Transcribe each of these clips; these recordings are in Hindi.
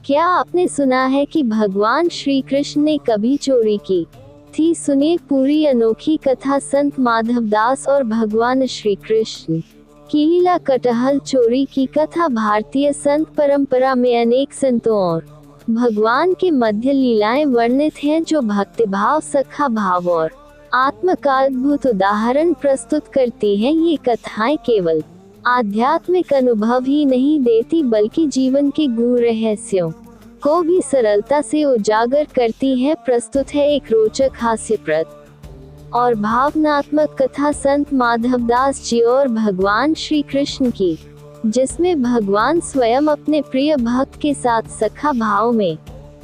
क्या आपने सुना है कि भगवान श्री कृष्ण ने कभी चोरी की थी? सुनिए पूरी अनोखी कथा संत माधवदास और भगवान श्री कृष्ण की लीला। कटहल चोरी की कथा भारतीय संत परंपरा में अनेक संतों और भगवान के मध्य लीलाएं वर्णित हैं, जो भक्तिभाव, सखा भाव और आत्म का अद्भुत उदाहरण प्रस्तुत करती हैं। ये कथाएं केवल आध्यात्मिक अनुभव ही नहीं देती, बल्कि जीवन के गूढ़ रहस्यों को भी सरलता से उजागर करती है। प्रस्तुत है एक रोचक, हास्यप्रद और भावनात्मक कथा संत माधवदास जी और भगवान श्री कृष्ण की, जिसमें भगवान स्वयं अपने प्रिय भक्त के साथ सखा भाव में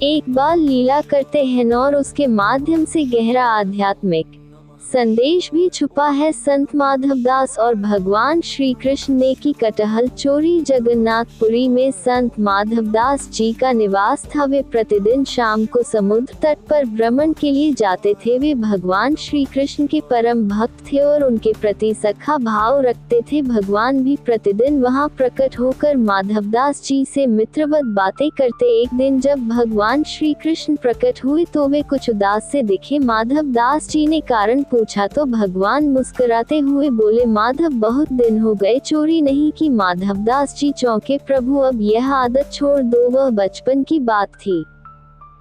एक बार लीला करते हैं और उसके माध्यम से गहरा आध्यात्मिक संदेश भी छुपा है। संत माधवदास और भगवान श्री कृष्ण ने की कटहल चोरी। जगन्नाथपुरी में संत माधवदास जी का निवास था। वे प्रतिदिन शाम को समुद्र तट पर भ्रमण के लिए जाते थे। वे भगवान श्री कृष्ण के परम भक्त थे और उनके प्रति सखा भाव रखते थे। भगवान भी प्रतिदिन वहां प्रकट होकर माधवदास जी से मित्रवत बातें करते। एक दिन जब भगवान श्री कृष्ण प्रकट हुए तो वे कुछ उदास से दिखे। माधवदास जी ने कारण पूछा तो भगवान मुस्कुराते हुए बोले, माधव, बहुत दिन हो गए चोरी नहीं की। माधवदास जी चौंके, प्रभु अब यह आदत छोड़ दो, वह बचपन की बात थी।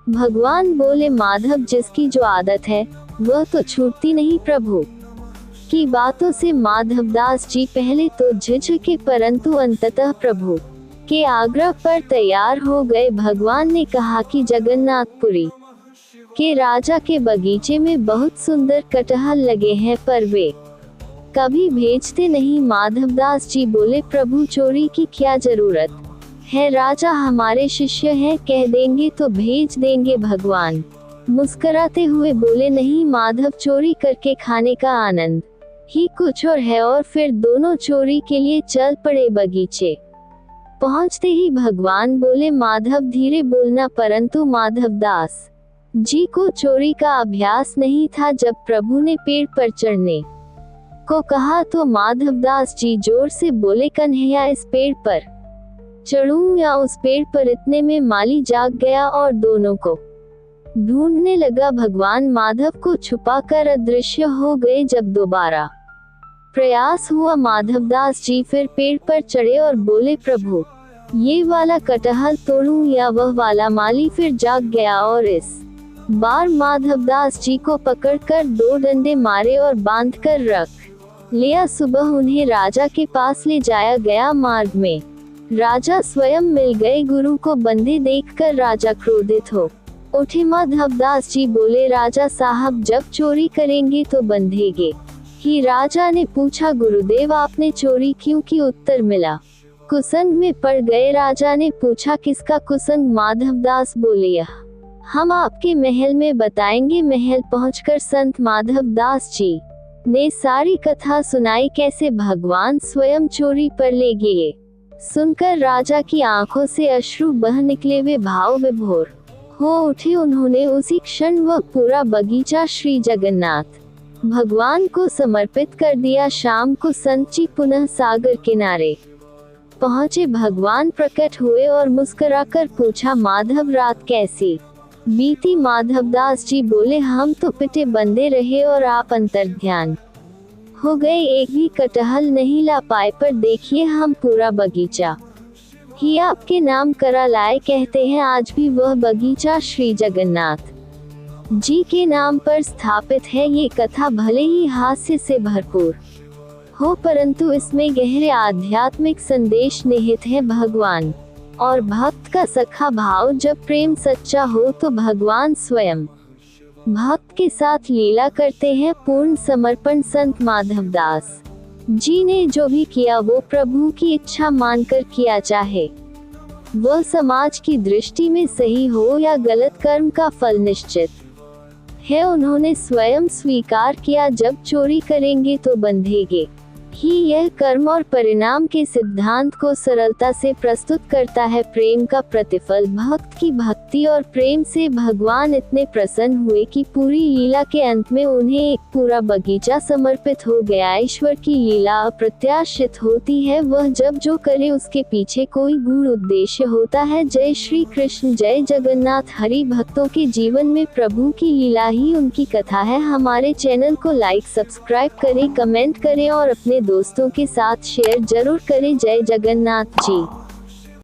भगवान बोले, माधव, जिसकी जो आदत है वह तो छूटती नहीं। प्रभु की बातों से माधवदास जी पहले तो झिझके, परंतु अंततः प्रभु के आग्रह पर तैयार हो गए। भगवान ने कहा कि जगन्नाथपुरी के राजा के बगीचे में बहुत सुंदर कटहल लगे हैं, पर वे कभी भेजते नहीं। माधवदास जी बोले, प्रभु, चोरी की क्या जरूरत है? राजा हमारे शिष्य हैं, कह देंगे तो भेज देंगे। भगवान मुस्कुराते हुए बोले, नहीं माधव, चोरी करके खाने का आनंद ही कुछ और है। और फिर दोनों चोरी के लिए चल पड़े। बगीचे पहुंचते ही भगवान बोले, माधव, धीरे बोलना। परंतु माधवदास जी को चोरी का अभ्यास नहीं था। जब प्रभु ने पेड़ पर चढ़ने को कहा तो माधवदास जी जोर से बोले, कन्हैया, इस पेड़ पर चढ़ूं या उस पेड़ पर? इतने में माली जाग गया और दोनों को ढूंढने लगा। भगवान माधव को छुपाकर अदृश्य हो गए। जब दोबारा प्रयास हुआ, माधवदास जी फिर पेड़ पर चढ़े और बोले, प्रभु, ये वाला कटहल तोड़ूं या वह वाला? माली फिर जाग गया और इस बार माधवदास जी को पकड़कर 2 डंडे मारे और बांधकर रख लिया। सुबह उन्हें राजा के पास ले जाया गया। मार्ग में राजा स्वयं मिल गए। गुरु को बंधे देखकर राजा क्रोधित हो उठे। माधवदास जी बोले, राजा साहब, जब चोरी करेंगे तो बंधेंगे ही? राजा ने पूछा, गुरुदेव, आपने चोरी क्यों की? उत्तर मिला, कुसंग में पड़ गए। राजा ने पूछा, किसका कुसंग? माधवदास बोले, यह हम आपके महल में बताएंगे। महल पहुंचकर संत माधवदास जी ने सारी कथा सुनाई, कैसे भगवान स्वयं चोरी पर ले गए। सुनकर राजा की आंखों से अश्रु बह निकले। वे भाव विभोर हो उठे। उन्होंने उसी क्षण वह पूरा बगीचा श्री जगन्नाथ भगवान को समर्पित कर दिया। शाम को संत जी पुनः सागर किनारे पहुंचे। भगवान प्रकट हुए और मुस्कुराकर पूछा, माधव, रात कैसी बीती? माधवदास जी बोले, हम तो पिटे बंधे रहे और आप अंतर्ध्यान हो गए, एक भी कटहल नहीं ला पाए। पर देखिए, हम पूरा बगीचा ही आपके नाम करा लाए। कहते हैं आज भी वह बगीचा श्री जगन्नाथ जी के नाम पर स्थापित है। ये कथा भले ही हास्य से भरपूर हो, परंतु इसमें गहरे आध्यात्मिक संदेश निहित है। भगवान और भक्त का सखा भाव, जब प्रेम सच्चा हो तो भगवान स्वयं भक्त के साथ लीला करते हैं। पूर्ण समर्पण। संत माधवदास जी ने जो भी किया वो प्रभु की इच्छा मानकर किया, चाहे वह समाज की दृष्टि में सही हो या गलत, कर्म का फल निश्चित है। उन्होंने स्वयं स्वीकार किया, जब चोरी करेंगे तो बंधेंगे ही यह कर्म और परिणाम के सिद्धांत को सरलता से प्रस्तुत करता है। प्रेम का प्रतिफल। भक्त की भक्ति और प्रेम से भगवान इतने प्रसन्न हुए कि पूरी लीला के अंत में उन्हें एक पूरा बगीचा समर्पित हो गया। ईश्वर की लीला अप्रत्याशित होती है, वह जब जो करे उसके पीछे कोई गूढ़ उद्देश्य होता है। जय श्री कृष्ण, जय जगन्नाथ। हरि भक्तों के जीवन में प्रभु की लीला ही उनकी कथा है। हमारे चैनल को लाइक, सब्सक्राइब करें, कमेंट करें और अपने दोस्तों के साथ शेयर जरूर करें। जय जगन्नाथ जी।